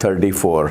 34।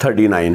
39।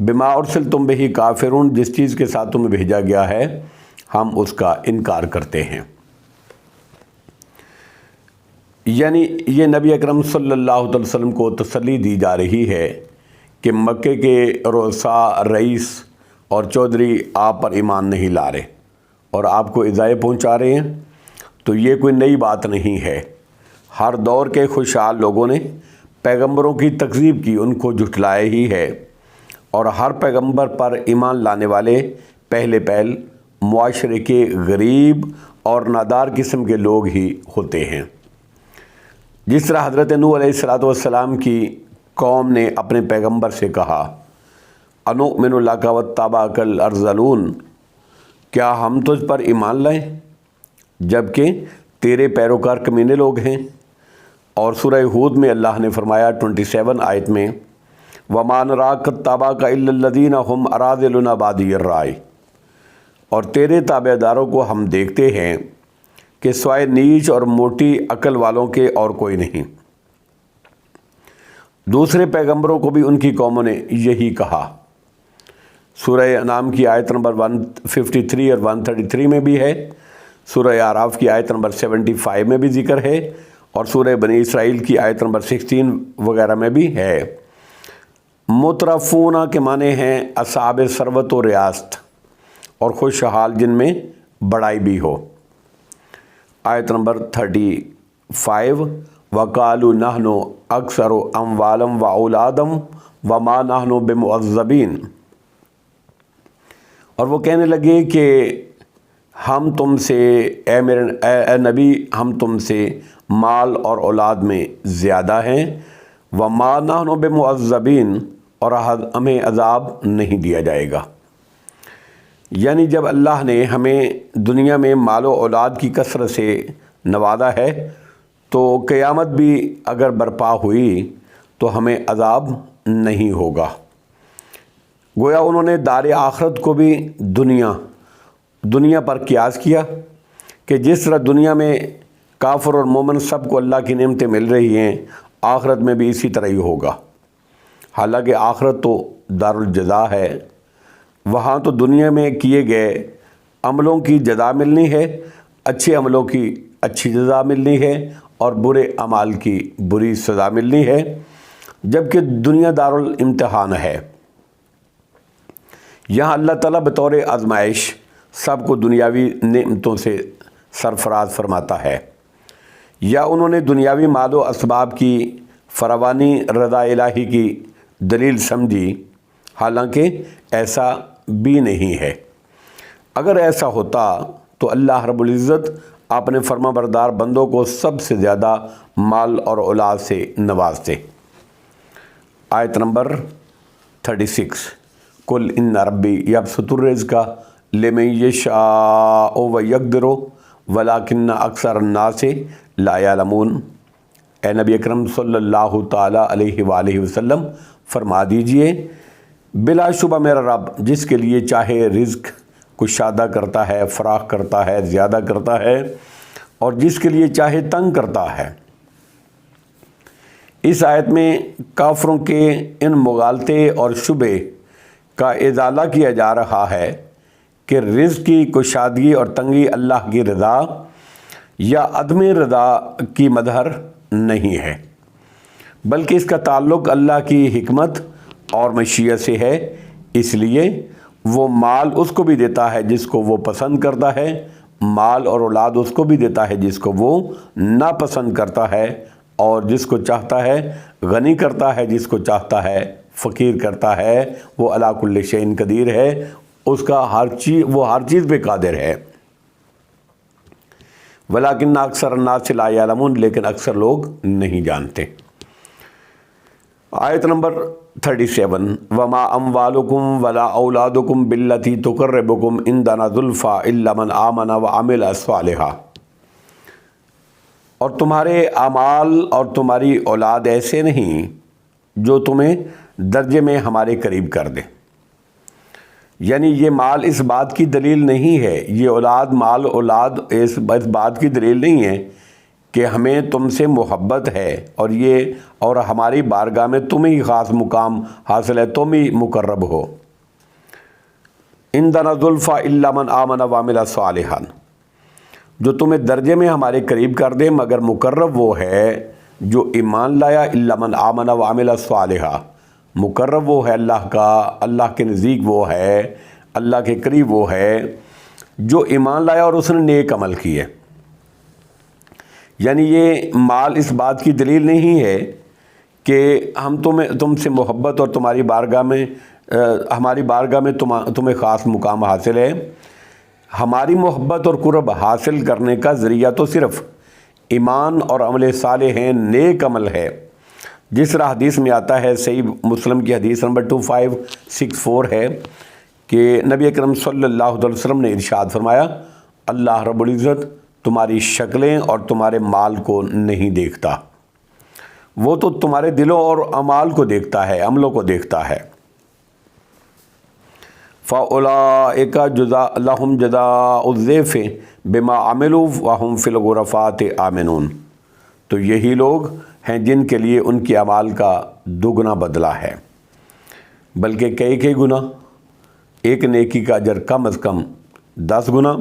بما ارسلتم بہ کافرون، جس چیز کے ساتھ تمہیں بھیجا گیا ہے ہم اس کا انکار کرتے ہیں۔ یعنی یہ نبی اکرم صلی اللہ علیہ وسلم کو تسلی دی جا رہی ہے کہ مکے کے رؤساء، رئیس اور چودھری آپ پر ایمان نہیں لا رہے اور آپ کو ایذائیں پہنچا رہے ہیں، تو یہ کوئی نئی بات نہیں ہے۔ ہر دور کے خوشحال لوگوں نے پیغمبروں کی تکذیب کی، ان کو جھٹلایا ہی ہے، اور ہر پیغمبر پر ایمان لانے والے پہلے پہل معاشرے کے غریب اور نادار قسم کے لوگ ہی ہوتے ہیں۔ جس طرح حضرت نوح علیہ السلام کی قوم نے اپنے پیغمبر سے کہا انؤمن لک واتبعک الارذلون، کیا ہم تجھ پر ایمان لائیں جبکہ تیرے پیروکار کمینے لوگ ہیں۔ اور سورہ ہود میں اللہ نے فرمایا 27 آیت میں وَمَا نَرَاكَ اتَّبَعَكَ إِلَّا الَّذِينَ هُمْ أَرَاذِلُنَا بَادِيَ الرَّأْيِ، اور تیرے تابع داروں کو ہم دیکھتے ہیں کہ سوائے نیچ اور موٹی عقل والوں کے اور کوئی نہیں۔ دوسرے پیغمبروں کو بھی ان کی قوموں نے یہی کہا۔ سورہ انعام کی آیت نمبر 153 اور 133 میں بھی ہے، سورہ اعراف کی آیت نمبر 75 میں بھی ذکر ہے، اور سورہ بنی اسرائیل کی آیت نمبر 16 وغیرہ میں بھی ہے۔ مترفون کے معنی ہیں اصحاب ثروت و ریاست اور خوشحال جن میں بڑائی بھی ہو۔ آیت نمبر 35 وَقَالُوا نَحْنُ أَكْثَرُ أَمْوَالًا وَأَوْلَادًا وَمَا نَحْنُ بِمُعَذَّبِينَ، اور وہ کہنے لگے کہ ہم تم سے اے نبی ہم تم سے مال اور اولاد میں زیادہ ہیں، وَمَا نَحْنُ بِمُعَذَّبِينَ، اور ہمیں عذاب نہیں دیا جائے گا۔ یعنی جب اللہ نے ہمیں دنیا میں مال و اولاد کی کثرت سے نوازا ہے تو قیامت بھی اگر برپا ہوئی تو ہمیں عذاب نہیں ہوگا۔ گویا انہوں نے دار آخرت کو بھی دنیا پر قیاس کیا کہ جس طرح دنیا میں کافر اور مومن سب کو اللہ کی نعمتیں مل رہی ہیں، آخرت میں بھی اسی طرح ہی ہوگا۔ حالانکہ آخرت تو دار الجزا ہے، وہاں تو دنیا میں کیے گئے عملوں کی جزا ملنی ہے، اچھے عملوں کی اچھی جزا ملنی ہے اور برے اعمال کی بری سزا ملنی ہے، جبکہ دنیا دار الامتحان ہے۔ یہاں اللہ تعالیٰ بطور آزمائش سب کو دنیاوی نعمتوں سے سرفراز فرماتا ہے، یا انہوں نے دنیاوی مال و اسباب کی فراوانی رضا الہی کی دلیل سمجھی، حالانکہ ایسا بھی نہیں ہے۔ اگر ایسا ہوتا تو اللہ رب العزت اپنے فرما بردار بندوں کو سب سے زیادہ مال اور اولاد سے نوازتے۔ آیت نمبر 36 قُلْ إِنَّ رَبِّي يَبْسُطُ الرِّزْقَ لِمَن يَشَاءُ وَيَقْدِرُ وَلَٰكِنَّ أَكْثَرَ النَّاسِ لَا يَعْلَمُونَ، اے نبی اکرم صلی اللہ تعالیٰ علیہ وآلہ وسلم فرما دیجئے بلا شبہ میرا رب جس کے لیے چاہے رزق کشادہ کرتا ہے، فراخ کرتا ہے، زیادہ کرتا ہے، اور جس کے لیے چاہے تنگ کرتا ہے۔ اس آیت میں کافروں کے ان مغالطے اور شبے کا ازالہ کیا جا رہا ہے کہ رزق کی کشادگی اور تنگی اللہ کی رضا یا عدم رضا کی مظہر نہیں ہے، بلکہ اس کا تعلق اللہ کی حکمت اور مشیت سے ہے۔ اس لیے وہ مال اس کو بھی دیتا ہے جس کو وہ پسند کرتا ہے، مال اور اولاد اس کو بھی دیتا ہے جس کو وہ ناپسند کرتا ہے، اور جس کو چاہتا ہے غنی کرتا ہے، جس کو چاہتا ہے فقیر کرتا ہے۔ وہ علی کل شیء قدیر ہے، اس کا وہ ہر چیز پہ قادر ہے۔ ولیکن اکثر الناس لا یعلمون، لیکن اکثر لوگ نہیں جانتے۔ آیت نمبر 37 وما اموالکم ولا اولادکم باللتی تقربکم عندنا زلفی الا من آمن وعمل صالحا، اور تمہارے اعمال اور تمہاری اولاد ایسے نہیں جو تمہیں درجے میں ہمارے قریب کر دے۔ یعنی یہ مال اس بات کی دلیل نہیں ہے، یہ مال اولاد اس بات کی دلیل نہیں ہے کہ ہمیں تم سے محبت ہے اور ہماری بارگاہ میں تم ہی خاص مقام حاصل ہے، تم ہی مقرب ہو۔ عندنا زلفیٰ الا من آمن وعمل صالحا، جو تمہیں درجے میں ہمارے قریب کر دے مگر مقرب وہ ہے جو ایمان لایا، الا من آمن وعمل صالحا، مقرب وہ ہے اللہ کا، اللہ کے نزدیک وہ ہے، اللہ کے قریب وہ ہے جو ایمان لایا اور اس نے نیک عمل کیے۔ یعنی یہ مال اس بات کی دلیل نہیں ہے کہ ہم تم سے محبت اور ہماری بارگاہ میں تمہیں خاص مقام حاصل ہے۔ ہماری محبت اور قرب حاصل کرنے کا ذریعہ تو صرف ایمان اور عمل صالح ہیں، نیک عمل ہے۔ جس طرح حدیث میں آتا ہے، صحیح مسلم کی حدیث نمبر 2564 ہے کہ نبی اکرم صلی اللہ علیہ وسلم نے ارشاد فرمایا، اللہ رب العزت تمہاری شکلیں اور تمہارے مال کو نہیں دیکھتا، وہ تو تمہارے دلوں اور اعمال کو دیکھتا ہے، عملوں کو دیکھتا ہے۔ فَأُولَٰئِكَ لَهُمْ جَزَاءُ الضِّعْفِ بِمَا عَمِلُوا وَهُمْ فِي الْغُرَفَاتِ آمِنُونَ، تو یہی لوگ ہیں جن کے لیے ان کے اعمال کا دگنا بدلہ ہے، بلکہ کئی گنا، ایک نیکی کا اجر کم از کم 10 گنا،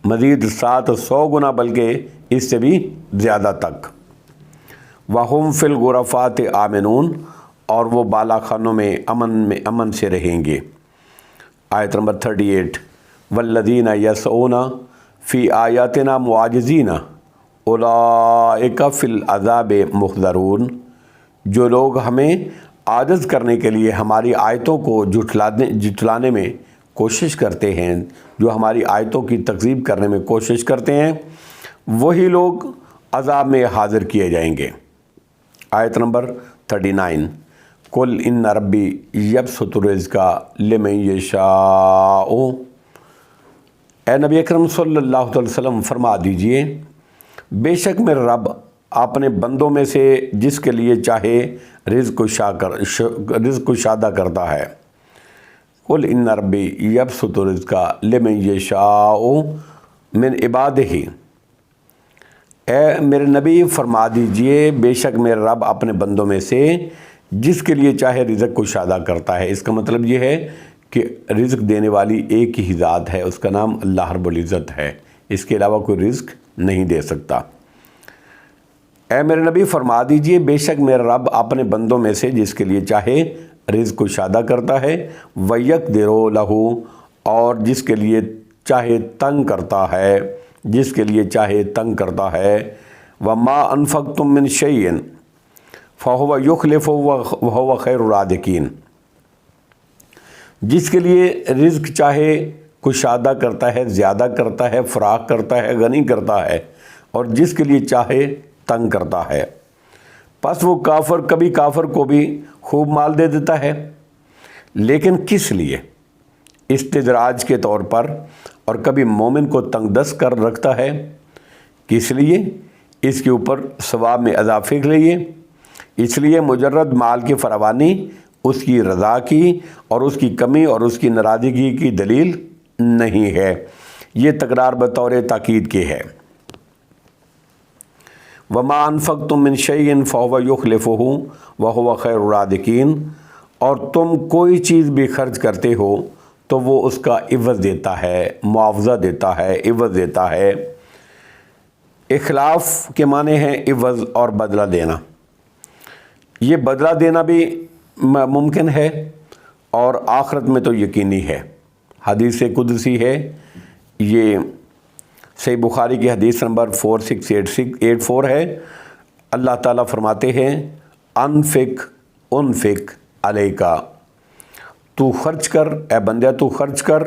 مزید 700 گنا، بلکہ اس سے بھی زیادہ تک۔ وَهُمْ فِي الْغُرَفَاتِ آمِنُونَ، اور وہ بالا خانوں میں امن سے رہیں گے۔ آیت نمبر 38، وَالَّذِينَ يَسْعُونَ فِي آيَاتِنَا مُعَاجِزِينَ أُولَٰئِكَ فِي الْعَذَابِ مُحْضَرُونَ، جو لوگ ہمیں عاجز کرنے کے لیے ہماری آیتوں کو جھٹلانے میں کوشش کرتے ہیں، جو ہماری آیتوں کی تکذیب کرنے میں کوشش کرتے ہیں، وہی لوگ عذاب میں حاضر کیے جائیں گے۔ آیت نمبر 39، قُلْ إِنَّ رَبِّي يَبْسُطُ الرِّزْقَ لِمَن يَشَاءُ، اے نبی اکرم صلی اللہ علیہ وسلم فرما دیجئے، بے شک میرا رب اپنے بندوں میں سے جس کے لیے چاہے رزق کشادہ کرتا ہے۔ قُلْ إِنَّ رَبِّي يَبْسُطُ الرِّزْقَ لِمَن يَشَاءُ مِنْ عِبَادِهِ، اے میرے نبی فرما دیجئے، بے شک میرا رب اپنے بندوں میں سے جس کے لیے چاہے رزق کشادہ کرتا ہے۔ اس کا مطلب یہ ہے کہ رزق دینے والی ایک ہی ذات ہے، اس کا نام اللہ رب العزت ہے، اس کے علاوہ کوئی رزق نہیں دے سکتا۔ اے میرے نبی فرما دیجئے، بے شک میرا رب اپنے بندوں میں سے جس کے لیے چاہے رزق کشادہ کرتا ہے، وَيَقْدِرُ لَهُ، اور جس کے لیے چاہے تنگ کرتا ہے، جس کے لیے چاہے تنگ کرتا ہے۔ وَمَا أَنفَقْتُم مِّن شَيْءٍ فَهُوَ يُخْلِفُهُ وَهُوَ خَيْرُ الرَّازِقِينَ، جس کے لیے رزق چاہے کشادہ کرتا ہے، زیادہ کرتا ہے، فراخ کرتا ہے، غنی کرتا ہے، اور جس کے لیے چاہے تنگ کرتا ہے۔ پس وہ کبھی کافر کو بھی خوب مال دے دیتا ہے، لیکن کس لیے؟ استدراج کے طور پر، اور کبھی مومن کو تنگ دست کر رکھتا ہے، کس لیے؟ اس کے اوپر ثواب میں اضافے کے لیے۔ اس لیے مجرد مال کی فراوانی اس کی رضا کی اور اس کی کمی اور اس کی ناراضگی کی دلیل نہیں ہے، یہ تکرار بطور تاکید کے ہے۔ وَمَا أَنفَقْتُم مِّن شَيْءٍ فَهُوَ يُخْلِفُهُ وَهُوَ خَيْرُ الرَّازِقِينَ، اور تم کوئی چیز بھی خرچ کرتے ہو تو وہ اس کا عوض دیتا ہے، معاوضہ دیتا ہے، عوض دیتا ہے۔ اخلاف کے معنی ہیں عوض اور بدلہ دینا۔ یہ بدلہ دینا بھی ممکن ہے اور آخرت میں تو یقینی ہے۔ حدیث قدسی ہے، یہ صحیح بخاری کی حدیث نمبر 4684 ہے۔ اللہ تعالیٰ فرماتے ہیں، انفق علیکا، تو خرچ کر، اے بندہ تو خرچ کر،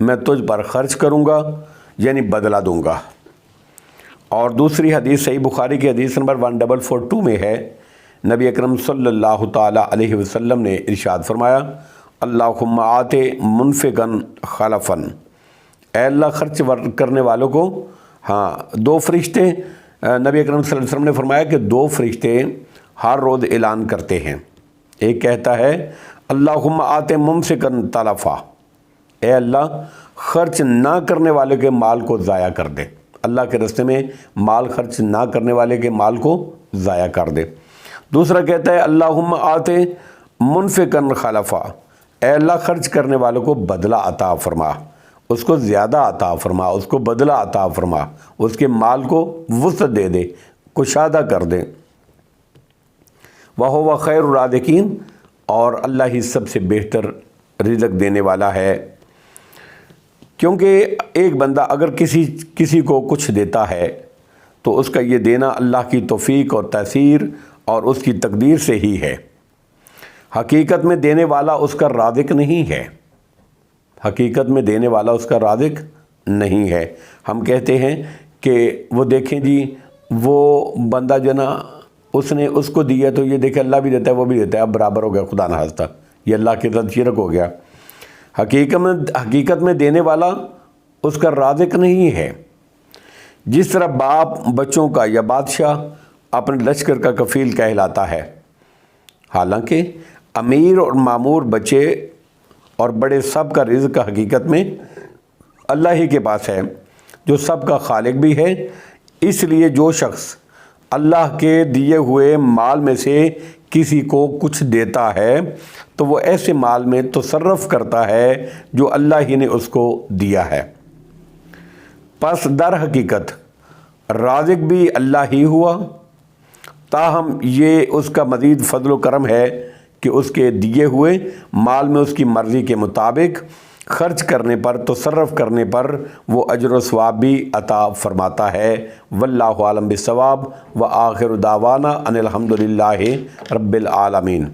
میں تجھ پر خرچ کروں گا، یعنی بدلہ دوں گا۔ اور دوسری حدیث صحیح بخاری کی حدیث نمبر 1442 میں ہے، نبی اکرم صلی اللہ تعالیٰ علیہ وسلم نے ارشاد فرمایا، اللہم آت منفقاً خلفاً، اے اللہ خرچ کرنے والوں کو، دو فرشتے، نبی اکرم صلی اللہ علیہ وسلم نے فرمایا کہ 2 فرشتے ہر روز اعلان کرتے ہیں۔ ایک کہتا ہے، اللہم آت ممسکاً تلفا، اے اللہ خرچ نہ کرنے والے کے مال کو ضائع کر دے، اللہ کے راستے میں مال خرچ نہ کرنے والے کے مال کو ضائع کر دے۔ دوسرا کہتا ہے اللہم آتے منفقن خلفا، اے اللہ خرچ کرنے والوں کو بدلہ عطا فرما، اس کو زیادہ عطا فرما، اس کو بدلہ عطا فرما، اس کے مال کو وسعت دے دے، کشادہ کر دے۔ وَهُوَ خَيْرُ الرَّازِقِينَ، اور اللہ ہی سب سے بہتر رزق دینے والا ہے۔ کیونکہ ایک بندہ اگر کسی کو کچھ دیتا ہے تو اس کا یہ دینا اللہ کی توفیق اور تاثیر اور اس کی تقدیر سے ہی ہے۔ حقیقت میں دینے والا اس کا رازق نہیں ہے، حقیقت میں دینے والا اس کا رازق نہیں ہے۔ ہم کہتے ہیں کہ وہ دیکھیں جی وہ بندہ جو نا اس نے اس کو دیا تو یہ دیکھیں اللہ بھی دیتا ہے وہ بھی دیتا ہے، اب برابر ہو گیا، خدا نہ خواستہ یہ اللہ کے ساتھ شرک ہو گیا۔ حقیقت میں دینے والا اس کا رازق نہیں ہے۔ جس طرح باپ بچوں کا یا بادشاہ اپنے لشکر کا کفیل کہلاتا ہے، حالانکہ امیر اور معمور بچے اور بڑے سب کا رزق حقیقت میں اللہ ہی کے پاس ہے جو سب کا خالق بھی ہے۔ اس لیے جو شخص اللہ کے دیے ہوئے مال میں سے کسی کو کچھ دیتا ہے تو وہ ایسے مال میں تصرف کرتا ہے جو اللہ ہی نے اس کو دیا ہے۔ پس در حقیقت رازق بھی اللہ ہی ہوا، تاہم یہ اس کا مزید فضل و کرم ہے کہ اس کے دیے ہوئے مال میں اس کی مرضی کے مطابق خرچ کرنے پر، تصرف کرنے پر وہ اجر و ثواب بھی عطا فرماتا ہے۔ واللہ عالم بالصواب، وآخر دعوانا ان الحمد للہ رب العالمین۔